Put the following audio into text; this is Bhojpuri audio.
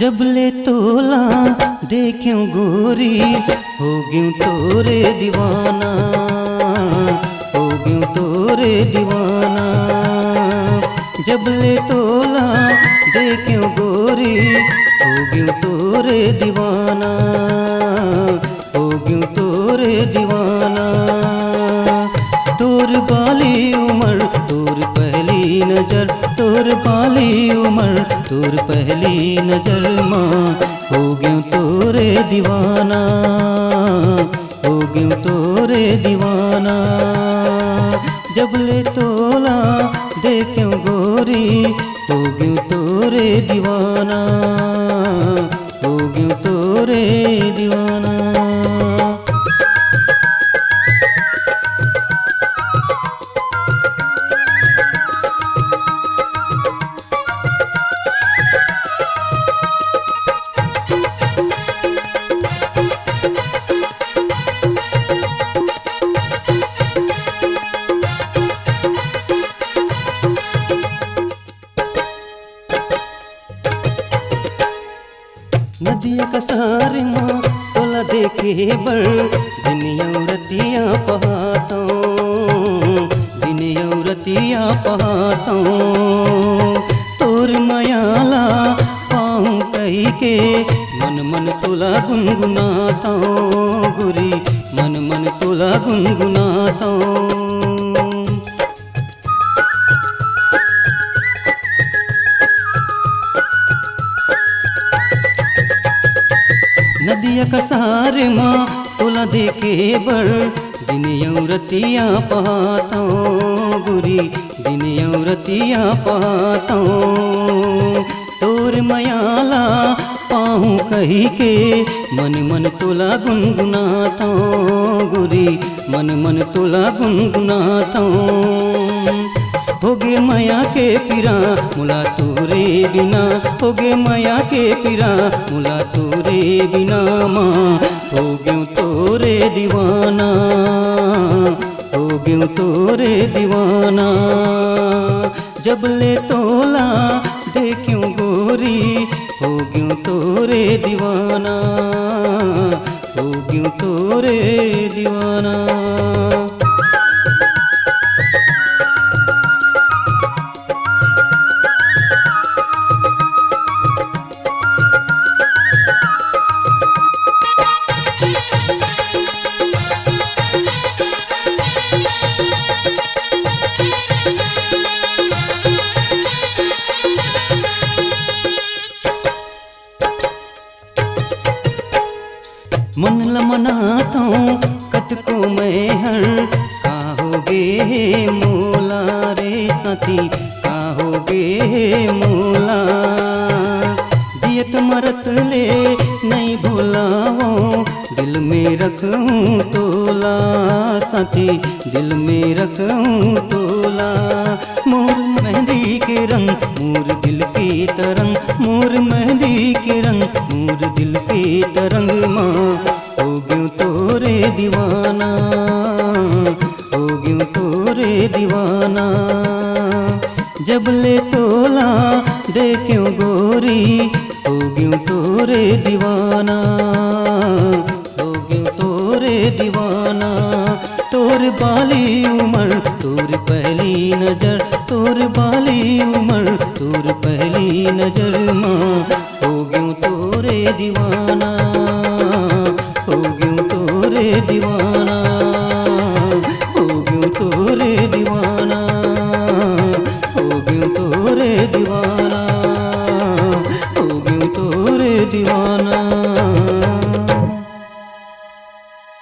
जब ले तोला देखूं गोरी हो गयूं तोरे दीवाना, हो गयूं तोरे दीवाना। जब ले तोला देखूं गोरी हो गयूं तोरे दीवाना, हो गयूं तोरे दीवाना। तोर बाली उम्र तोर पहली नजर, तोर बाली उम्र तोर पहली नजर माँ हो गयूं तोरे दीवाना, हो गयूं तोरे दीवाना। जब ले तोला देखूं गोरी हो गयूं तोरे दीवाना, हो गयूं तोरे दीवाना। नदिया कसार माँ तोला देखे बर दिन रतिया पहातों, दिन रतिया पहातों। तोर मयाला पाऊँ कही के मन मन तोला गुनगुनाता गुरी, मन मन तोला गुनगुनाता। नदिया कसार माँ तोला देखे बर दिन रतिया पाता गुरी, दिन रतिया पाता। तोर मयाला पाऊँ कही के मन मन तोला गुनगुनाता गुरी, मन मन तोला गुनगुनाता। होगे माया के पिरा मुला तोरे बिना, होगे माया के पिरा मुला तोरे बिना माँ हो गयूं तोरे दीवाना, हो गयूं तोरे दीवाना। जब ले तोला देखूं गोरी हो गयूं तोरे दीवाना, हो गयूं तोरे दीवाना। मन लमनाता कत को मैं हर काहोगे मोला रे साथी, काहोगे मोला। जियत मरत ले नहीं भुलाओ दिल में रखूं तोला साथी, दिल में रखूं तोला। मोर मेहंदी के रंग मोर दिल की तरंग, मोर मेहंदी के रंग मोर दिल की तरंग माँ हो गयूं तोरे दीवाना, हो गयूं तोरे दीवाना। जब ले तोला देखूं गोरी हो गयूं तोरे दीवाना, हो गयूं तोरे दीवाना। तोर बाली उम्र तोर पहली नजर, तोर बाली उम्र तोर पहली नजर माँ हो गयूं तोरे दीवाना, हो गयूं तोरे दीवाना।